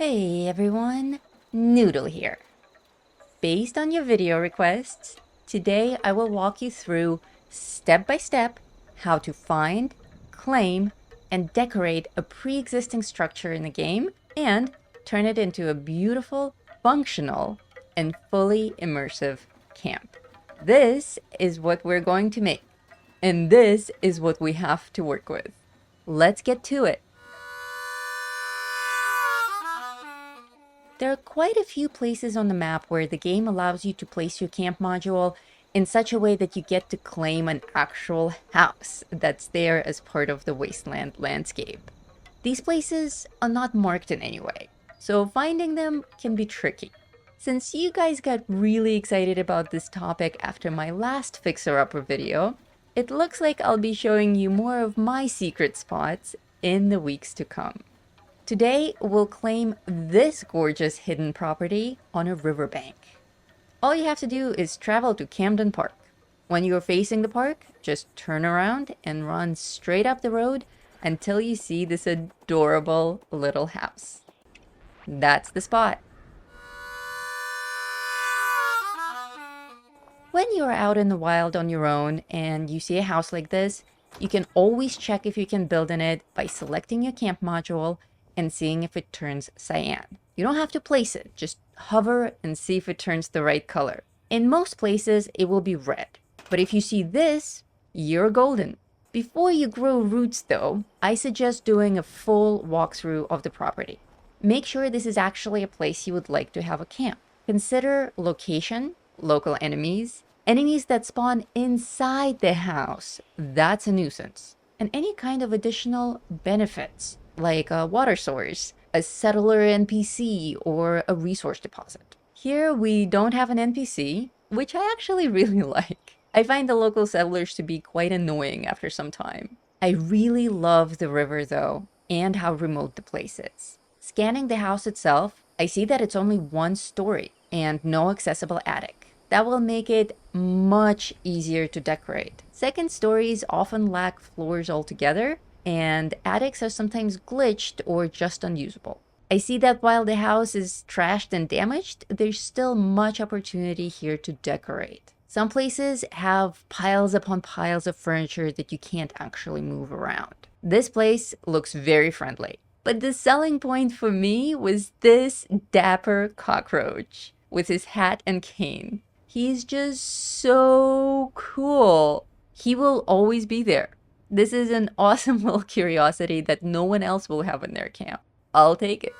Hey everyone, Noodle here. Based on your video requests, today I will walk you through step by step how to find, claim, and decorate a pre-existing structure in the game and turn it into a beautiful, functional, and fully immersive camp. This is what we're going to make, and this is what we have to work with. Let's get to it. There are quite a few places on the map where the game allows you to place your camp module in such a way that you get to claim an actual house that's there as part of the wasteland landscape. These places are not marked in any way, so finding them can be tricky. Since you guys got really excited about this topic after my last fixer-upper video, it looks like I'll be showing you more of my secret spots in the weeks to come. Today, we'll claim this gorgeous hidden property on a riverbank. All you have to do is travel to Camden Park. When you're facing the park, just turn around and run straight up the road until you see this adorable little house. That's the spot. When you're out in the wild on your own and you see a house like this, you can always check if you can build in it by selecting your camp module and seeing if it turns cyan. You don't have to place it, just hover and see if it turns the right color. In most places, it will be red. But if you see this, you're golden. Before you grow roots though, I suggest doing a full walkthrough of the property. Make sure this is actually a place you would like to have a camp. Consider location, local enemies, enemies that spawn inside the house. That's a nuisance. And any kind of additional benefits, like a water source, a settler NPC, or a resource deposit. Here we don't have an NPC, which I actually really like. I find the local settlers to be quite annoying after some time. I really love the river though, and how remote the place is. Scanning the house itself, I see that it's only one story and no accessible attic. That will make it much easier to decorate. Second stories often lack floors altogether, and attics are sometimes glitched or just unusable. I see that while the house is trashed and damaged, there's still much opportunity here to decorate. Some places have piles upon piles of furniture that you can't actually move around. This place looks very friendly. But the selling point for me was this dapper cockroach with his hat and cane. He's just so cool. He will always be there. This is an awesome little curiosity that no one else will have in their camp. I'll take it.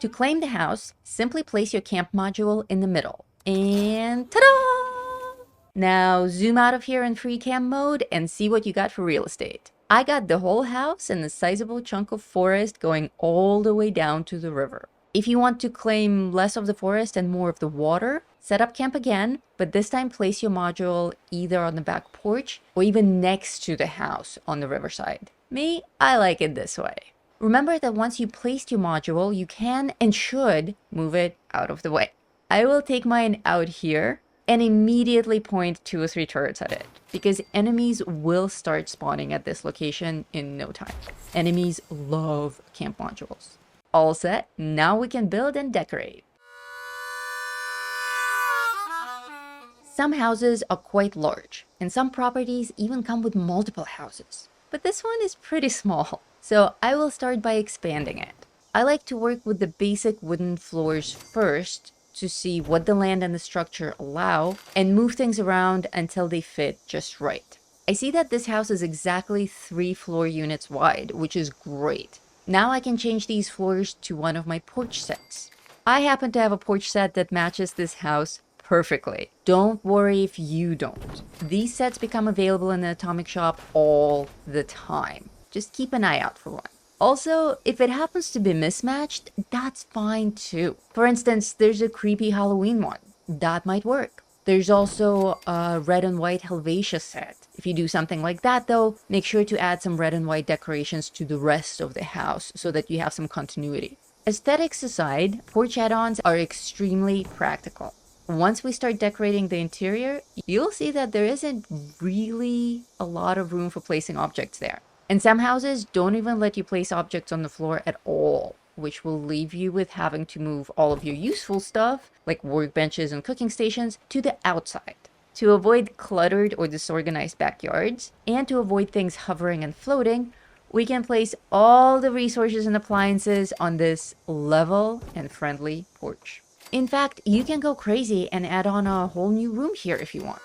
To claim the house, simply place your camp module in the middle. And ta-da! Now zoom out of here in free cam mode and see what you got for real estate. I got the whole house and a sizable chunk of forest going all the way down to the river. If you want to claim less of the forest and more of the water, set up camp again, but this time place your module either on the back porch or even next to the house on the riverside. Me, I like it this way. Remember that once you placed your module, you can and should move it out of the way. I will take mine out here and immediately point 2 or 3 turrets at it, because enemies will start spawning at this location in no time. Enemies love camp modules. All set, now we can build and decorate. Some houses are quite large, and some properties even come with multiple houses. But this one is pretty small, so I will start by expanding it. I like to work with the basic wooden floors first to see what the land and the structure allow, and move things around until they fit just right. I see that this house is exactly 3 floor units wide, which is great. Now I can change these floors to one of my porch sets. I happen to have a porch set that matches this house perfectly. Don't worry if you don't. These sets become available in the Atomic Shop all the time. Just keep an eye out for one. Also, if it happens to be mismatched, that's fine too. For instance, there's a creepy Halloween one. That might work. There's also a red and white Helvetia set. If you do something like that though, make sure to add some red and white decorations to the rest of the house so that you have some continuity. Aesthetics aside, porch add-ons are extremely practical. Once we start decorating the interior, you'll see that there isn't really a lot of room for placing objects there. And some houses don't even let you place objects on the floor at all, which will leave you with having to move all of your useful stuff, like workbenches and cooking stations, to the outside. To avoid cluttered or disorganized backyards, and to avoid things hovering and floating, we can place all the resources and appliances on this level and friendly porch. In fact, you can go crazy and add on a whole new room here if you want.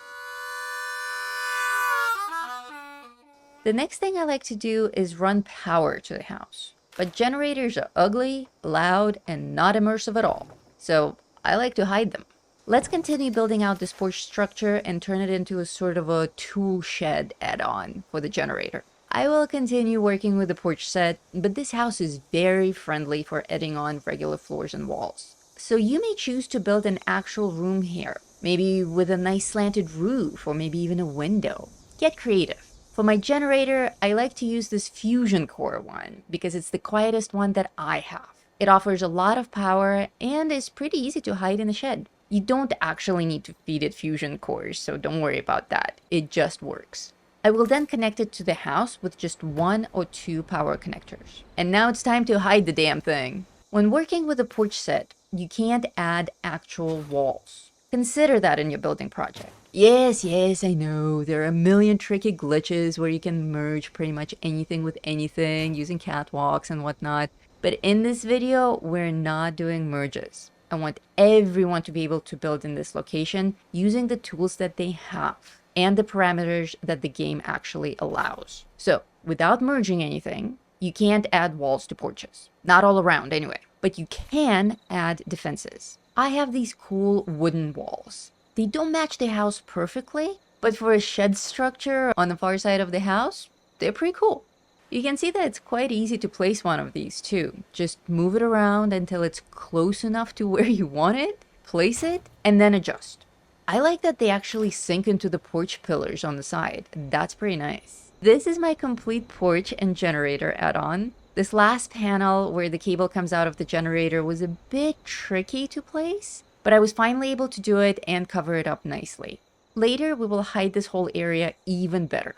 The next thing I like to do is run power to the house. But generators are ugly, loud, and not immersive at all. So I like to hide them. Let's continue building out this porch structure and turn it into a sort of a tool shed add-on for the generator. I will continue working with the porch set, but this house is very friendly for adding on regular floors and walls. So you may choose to build an actual room here, maybe with a nice slanted roof or maybe even a window. Get creative. For my generator, I like to use this fusion core one because it's the quietest one that I have. It offers a lot of power and is pretty easy to hide in the shed. You don't actually need to feed it fusion cores, so don't worry about that. It just works. I will then connect it to the house with just 1 or 2 power connectors. And now it's time to hide the damn thing. When working with a porch set, you can't add actual walls. Consider that in your building project. Yes, I know. There are a million tricky glitches where you can merge pretty much anything with anything using catwalks and whatnot. But in this video, we're not doing merges. I want everyone to be able to build in this location using the tools that they have and the parameters that the game actually allows. So, without merging anything, you can't add walls to porches. Not all around anyway. But you can add defenses. I have these cool wooden walls. They don't match the house perfectly, but for a shed structure on the far side of the house, they're pretty cool. You can see that it's quite easy to place one of these too. Just move it around until it's close enough to where you want it, place it, and then adjust. I like that they actually sink into the porch pillars on the side. That's pretty nice. This is my complete porch and generator add-on. This last panel where the cable comes out of the generator was a bit tricky to place, but I was finally able to do it and cover it up nicely. Later, we will hide this whole area even better.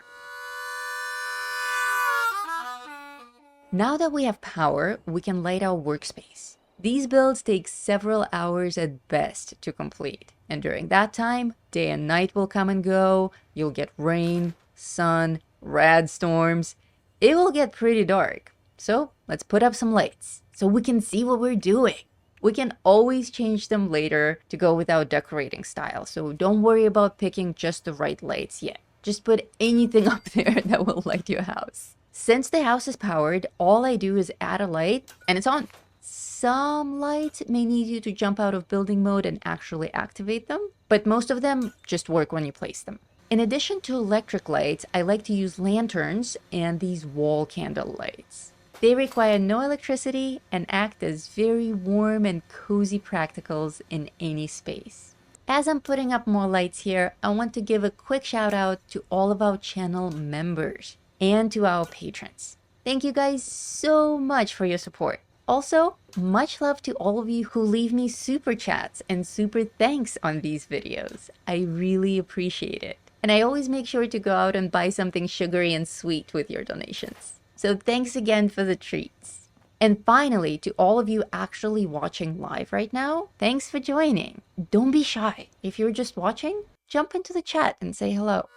Now that we have power, we can light our workspace. These builds take several hours at best to complete, and during that time, day and night will come and go, you'll get rain, sun, rad storms. It will get pretty dark. So let's put up some lights so we can see what we're doing. We can always change them later to go with our decorating style, so don't worry about picking just the right lights yet. Just put anything up there that will light your house. Since the house is powered, all I do is add a light and it's on. Some lights may need you to jump out of building mode and actually activate them, but most of them just work when you place them. In addition to electric lights, I like to use lanterns and these wall candle lights. They require no electricity and act as very warm and cozy practicals in any space. As I'm putting up more lights here, I want to give a quick shout out to all of our channel members and to our patrons. Thank you guys so much for your support. Also, much love to all of you who leave me super chats and super thanks on these videos. I really appreciate it. And I always make sure to go out and buy something sugary and sweet with your donations. So thanks again for the treats. And finally, to all of you actually watching live right now, thanks for joining. Don't be shy. If you're just watching, jump into the chat and say hello.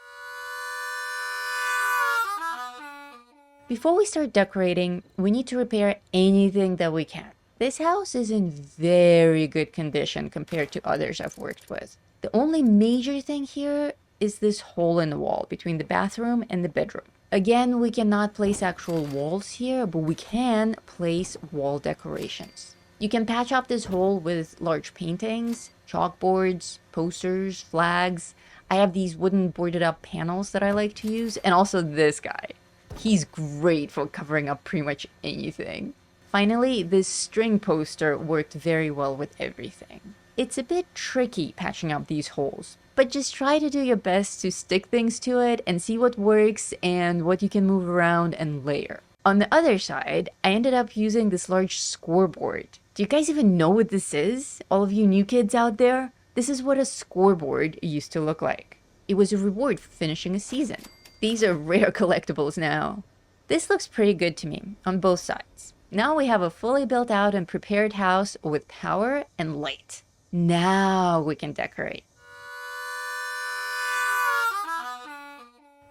Before we start decorating, we need to repair anything that we can. This house is in very good condition compared to others I've worked with. The only major thing here is this hole in the wall between the bathroom and the bedroom. Again, we cannot place actual walls here, but we can place wall decorations. You can patch up this hole with large paintings, chalkboards, posters, flags. I have these wooden boarded up panels that I like to use, and also this guy. He's great for covering up pretty much anything. Finally, this string poster worked very well with everything. It's a bit tricky patching up these holes, but just try to do your best to stick things to it and see what works and what you can move around and layer. On the other side, I ended up using this large scoreboard. Do you guys even know what this is? All of you new kids out there? This is what a scoreboard used to look like. It was a reward for finishing a season. These are rare collectibles now. This looks pretty good to me on both sides. Now we have a fully built out and prepared house with power and light. Now we can decorate.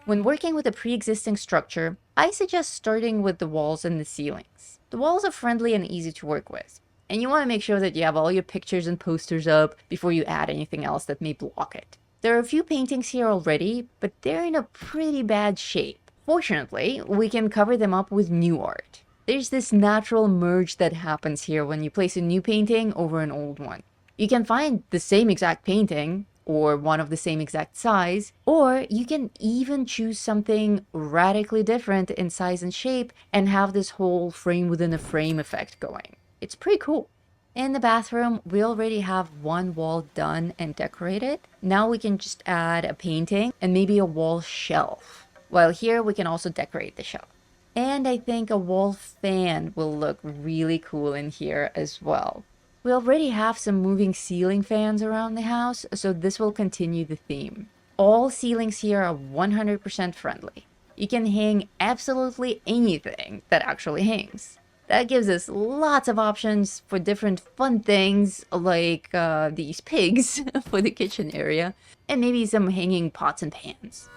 When working with a pre-existing structure, I suggest starting with the walls and the ceilings. The walls are friendly and easy to work with, and you want to make sure that you have all your pictures and posters up before you add anything else that may block it. There are a few paintings here already, but they're in a pretty bad shape. Fortunately, we can cover them up with new art. There's this natural merge that happens here when you place a new painting over an old one. You can find the same exact painting, or one of the same exact size, or you can even choose something radically different in size and shape and have this whole frame within a frame effect going. It's pretty cool. In the bathroom, we already have one wall done and decorated. Now we can just add a painting and maybe a wall shelf. While here, we can also decorate the shelf. And I think a wall fan will look really cool in here as well. We already have some moving ceiling fans around the house, so this will continue the theme. All ceilings here are 100% friendly. You can hang absolutely anything that actually hangs. That gives us lots of options for different fun things like these pigs for the kitchen area, and maybe some hanging pots and pans.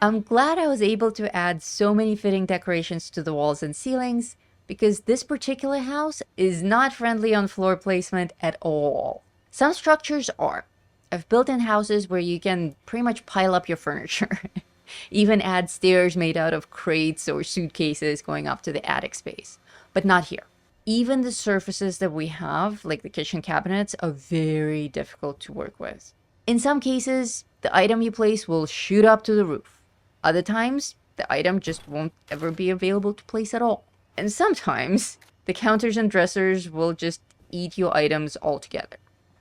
I'm glad I was able to add so many fitting decorations to the walls and ceilings, because this particular house is not friendly on floor placement at all. Some structures are. I've built in houses where you can pretty much pile up your furniture. Even add stairs made out of crates or suitcases going up to the attic space. But not here. Even the surfaces that we have, like the kitchen cabinets, are very difficult to work with. In some cases, the item you place will shoot up to the roof. Other times, the item just won't ever be available to place at all. And sometimes, the counters and dressers will just eat your items altogether.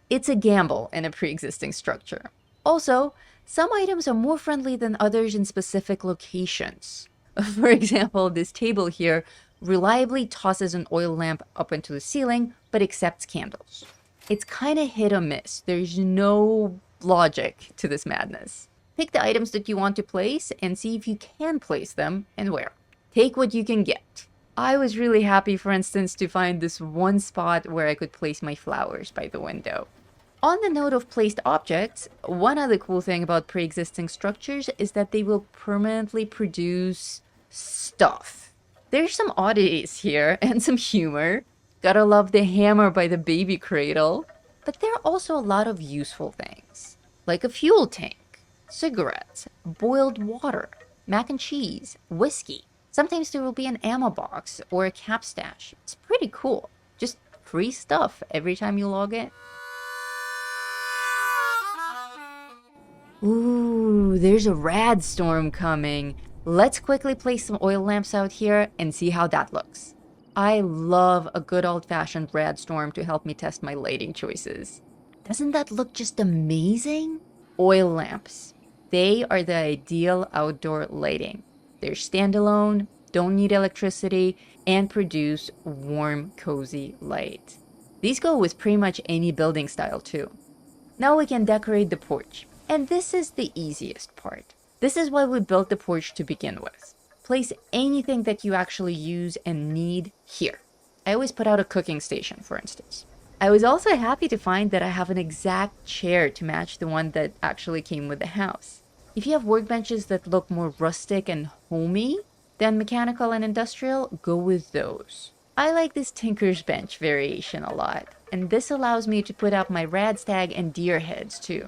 It's a gamble in a pre-existing structure. Also, some items are more friendly than others in specific locations. For example, this table here reliably tosses an oil lamp up into the ceiling, but accepts candles. It's kind of hit or miss. There's no logic to this madness. Pick the items that you want to place and see if you can place them and where. Take what you can get. I was really happy, for instance, to find this one spot where I could place my flowers by the window. On the note of placed objects, one other cool thing about pre-existing structures is that they will permanently produce stuff. There's some oddities here and some humor. Gotta love the hammer by the baby cradle. But there are also a lot of useful things, like a fuel tank, cigarettes, boiled water, mac and cheese, whiskey. Sometimes there will be an ammo box or a cap stash. It's pretty cool. Just free stuff every time you log in. Ooh, there's a rad storm coming. Let's quickly place some oil lamps out here and see how that looks. I love a good old-fashioned rad storm to help me test my lighting choices. Doesn't that look just amazing? Oil lamps. They are the ideal outdoor lighting. They're standalone, don't need electricity, and produce warm, cozy light. These go with pretty much any building style too. Now we can decorate the porch. And this is the easiest part. This is why we built the porch to begin with. Place anything that you actually use and need here. I always put out a cooking station, for instance. I was also happy to find that I have an exact chair to match the one that actually came with the house. If you have workbenches that look more rustic and homey than mechanical and industrial, go with those. I like this Tinker's Bench variation a lot, and this allows me to put up my radstag and deer heads too.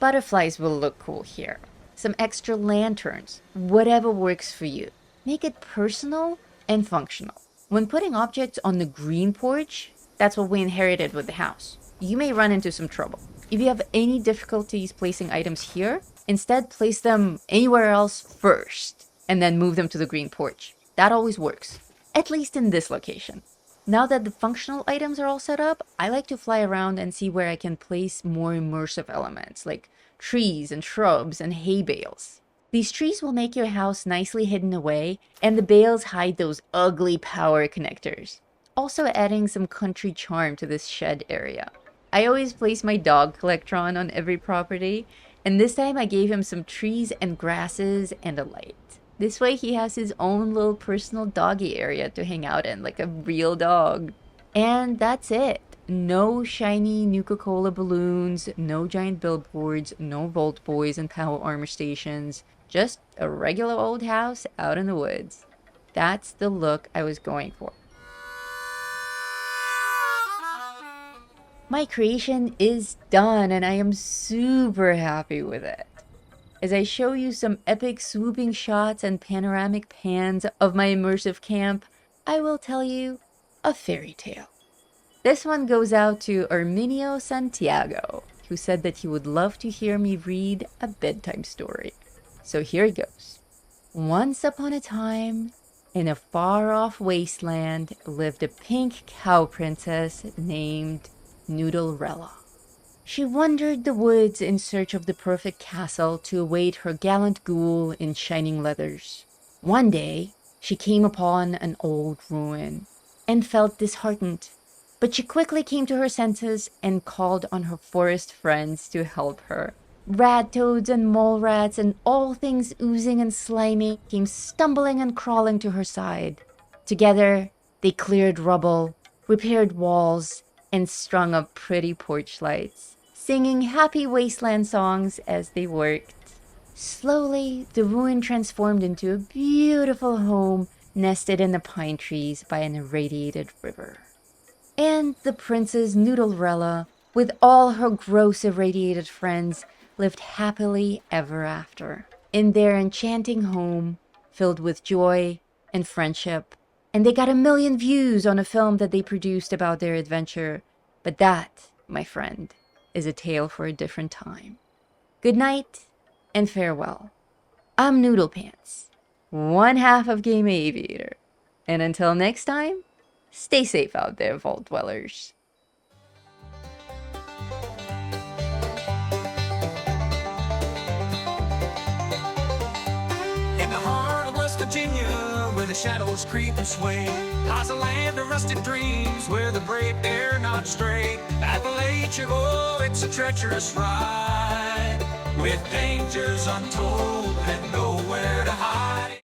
Butterflies will look cool here. Some extra lanterns, whatever works for you. Make it personal and functional. When putting objects on the green porch, that's what we inherited with the house. You may run into some trouble. If you have any difficulties placing items here, instead place them anywhere else first, and then move them to the green porch. That always works, at least in this location. Now that the functional items are all set up, I like to fly around and see where I can place more immersive elements, like trees and shrubs and hay bales. These trees will make your house nicely hidden away, and the bales hide those ugly power connectors. Also adding some country charm to this shed area. I always place my dog collectron on every property, And this time I gave him some trees and grasses and a light. This way he has his own little personal doggy area to hang out in like a real dog. And that's it. No shiny Nuka-Cola balloons, no giant billboards, no Volt Boys and power armor stations. Just a regular old house out in the woods. That's the look I was going for. My creation is done and I am super happy with it. As I show you some epic swooping shots and panoramic pans of my immersive camp, I will tell you a fairy tale. This one goes out to Arminio Santiago, who said that he would love to hear me read a bedtime story. So here it goes. Once upon a time, in a far-off wasteland, lived a pink cow princess named Noodlerella. She wandered the woods in search of the perfect castle to await her gallant ghoul in shining leathers. One day, she came upon an old ruin and felt disheartened. But she quickly came to her senses and called on her forest friends to help her. Rat toads and mole rats and all things oozing and slimy came stumbling and crawling to her side. Together, they cleared rubble, repaired walls, and strung up pretty porch lights, singing happy wasteland songs as they worked. Slowly, the ruin transformed into a beautiful home nested in the pine trees by an irradiated river. And the Princess Noodlerella, with all her gross irradiated friends, lived happily ever after in their enchanting home filled with joy and friendship. And they got 1,000,000 views on a film that they produced about their adventure. But that, my friend, is a tale for a different time. Good night and farewell. I'm Noodle Pants, one half of Game Aviator. And until next time, stay safe out there, Vault Dwellers. In the heart of West Virginia, where the shadows creep and sway, lies a land of rusted dreams, where the brave dare not stray. Appalachia, oh, it's a treacherous ride, with dangers untold and nowhere to hide.